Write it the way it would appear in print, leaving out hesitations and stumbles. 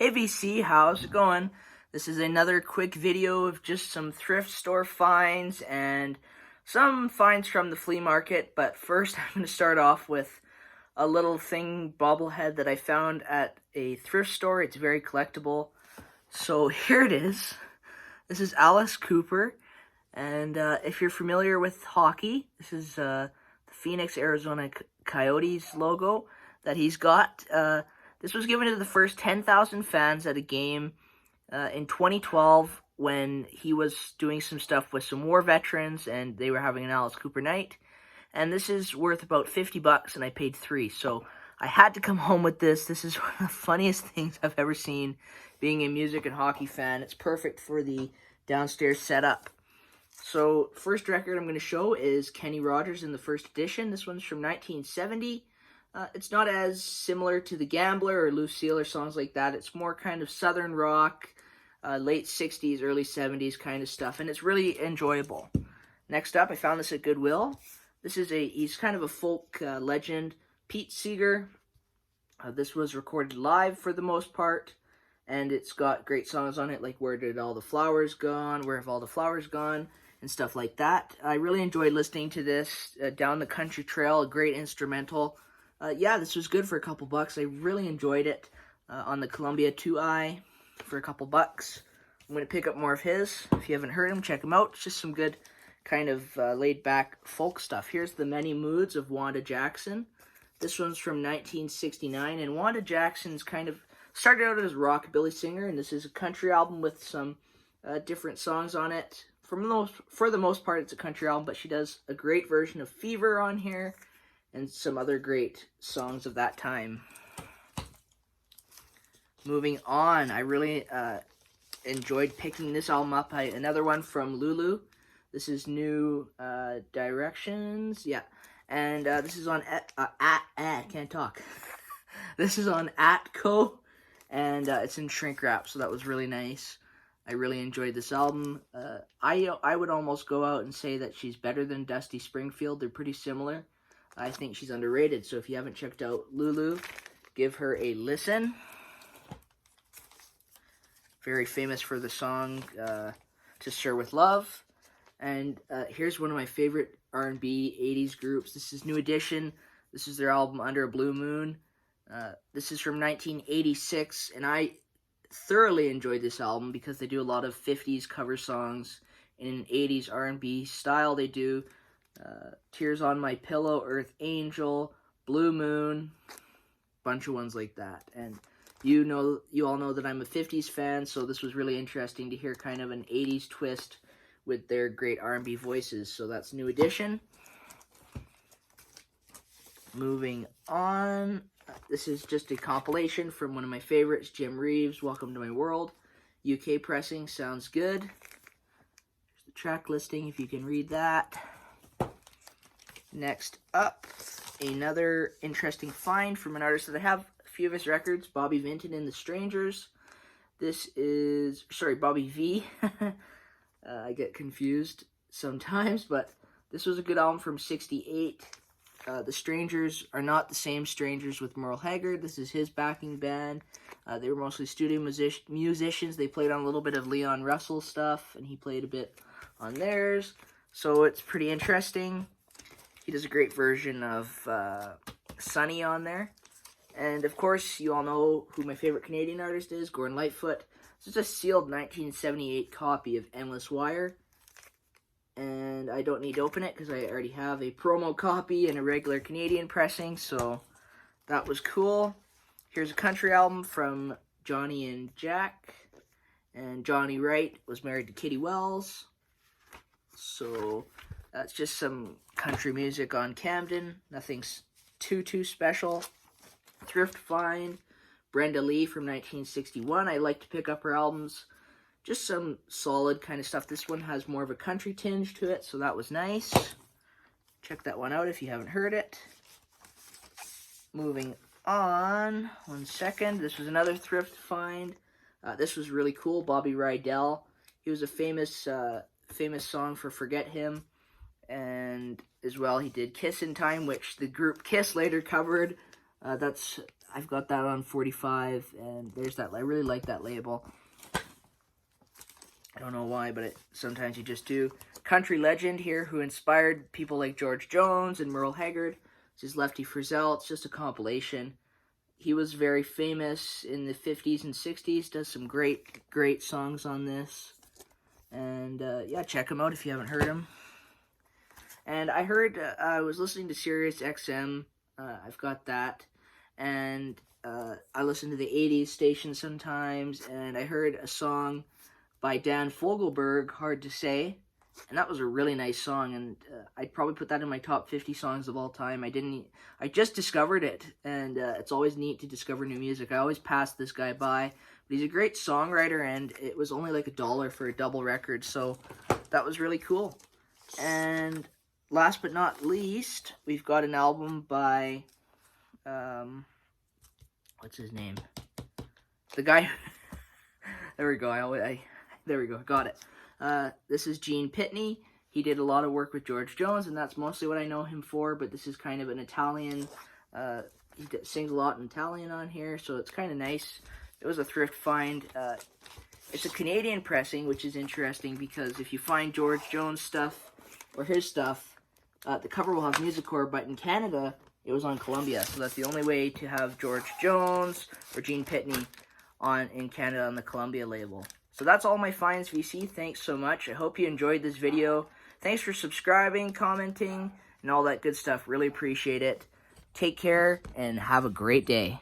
Hey VC, how's it going? This is another quick video of just some thrift store finds and some finds from the flea market. But first I'm going to start off with a little thing, bobblehead, that I found at a thrift store. It's very collectible. So here it is. This is Alice Cooper. And if you're familiar with hockey, this is the Phoenix, Arizona Coyotes logo that he's got. This was given to the first 10,000 fans at a game in 2012 when he was doing some stuff with some war veterans and they were having an Alice Cooper night. And this is worth about $50 and I paid $3. So I had to come home with this. This is one of the funniest things I've ever seen being a music and hockey fan. It's perfect for the downstairs setup. So first record I'm going to show is Kenny Rogers in the first edition. This one's from 1970. It's not as similar to The Gambler or Lucille or songs like that. It's more kind of southern rock, late 60s, early 70s kind of stuff, and it's really enjoyable. Next up, I found this at Goodwill. He's kind of a folk legend, Pete Seeger. This was recorded live for the most part, and it's got great songs on it like Where Did All the Flowers Gone, Where Have All the Flowers Gone, and stuff like that. I really enjoyed listening to this down the country trail, a great instrumental. Yeah, this was good for a couple bucks. I really enjoyed it on the Columbia 2i for a couple bucks. I'm going to pick up more of his. If you haven't heard him, check him out. It's just some good kind of laid-back folk stuff. Here's The Many Moods of Wanda Jackson. This one's from 1969, and Wanda Jackson's kind of started out as a rockabilly singer, and this is a country album with some different songs on it. For the most part, it's a country album, but she does a great version of Fever on here, and some other great songs of that time. Moving on, I really enjoyed picking this album up. Another one from Lulu. This is New Directions. Yeah, and this is on can't talk. This is on Atco, and it's in shrink wrap, so that was really nice. I really enjoyed this album. I would almost go out and say that she's better than Dusty Springfield. They're pretty similar. I think she's underrated, so if you haven't checked out Lulu, give her a listen. Very famous for the song To Stir With Love. And here's one of my favorite R&B 80s groups. This is New Edition. This is their album Under a Blue Moon. This is from 1986, and I thoroughly enjoyed this album because they do a lot of 50s cover songs in an 80s R&B style. They do Tears on My Pillow, Earth Angel, Blue Moon, bunch of ones like that. And you all know that I'm a 50s fan, so this was really interesting to hear kind of an 80s twist with their great R&B voices. So that's New Edition. Moving on, this is just a compilation from one of my favorites, Jim Reeves, Welcome to My World. UK pressing, sounds good. There's the track listing if you can read that. Next up, another interesting find from an artist that I have a few of his records, Bobby Vinton and the Strangers. This is, sorry, Bobby V. I get confused sometimes, but this was a good album from 68. The Strangers are not the same Strangers with Merle Haggard. This is his backing band. They were mostly studio musicians. They played on a little bit of Leon Russell stuff, and he played a bit on theirs. So it's pretty interesting. He does a great version of Sunny on there. And, of course, you all know who my favorite Canadian artist is, Gordon Lightfoot. This is a sealed 1978 copy of Endless Wire. And I don't need to open it because I already have a promo copy and a regular Canadian pressing, so that was cool. Here's a country album from Johnny and Jack. And Johnny Wright was married to Kitty Wells. So that's just some country music on Camden. Nothing's too special. Thrift find, Brenda Lee from 1961. I like to pick up her albums. Just some solid kind of stuff. This one has more of a country tinge to it, so that was nice. Check that one out if you haven't heard it. Moving on, 1 second. This was another thrift find. This was really cool. Bobby Rydell. He was a famous song for Forget Him. And as well, he did Kiss in Time, which the group Kiss later covered. That's I've got that on 45, and there's that. I really like that label. I don't know why, but sometimes you just do. Country legend here who inspired people like George Jones and Merle Haggard. This is Lefty Frizzell. It's just a compilation. He was very famous in the 50s and 60s. Does some great songs on this. And yeah, check him out if you haven't heard him. And I heard, I was listening to Sirius XM. I've got that. And I listen to the 80s station sometimes. And I heard a song by Dan Fogelberg, Hard to Say. And that was a really nice song, and I'd probably put that in my top 50 songs of all time. I just discovered it, and it's always neat to discover new music. I always pass this guy by, but he's a great songwriter, and it was only like $1 for a double record, so that was really cool. And last but not least, we've got an album by, what's his name? The guy, there we go, there we go, got it. This is Gene Pitney. He did a lot of work with George Jones, and that's mostly what I know him for, but this is kind of an Italian, he sings a lot in Italian on here, so it's kind of nice. It was a thrift find. It's a Canadian pressing, which is interesting, because if you find George Jones stuff, or his stuff, the cover will have MusiCore, but in Canada, it was on Columbia, so that's the only way to have George Jones or Gene Pitney in Canada on the Columbia label. So that's all my finds, VC. Thanks so much. I hope you enjoyed this video. Thanks for subscribing, commenting, and all that good stuff. Really appreciate it. Take care, and have a great day.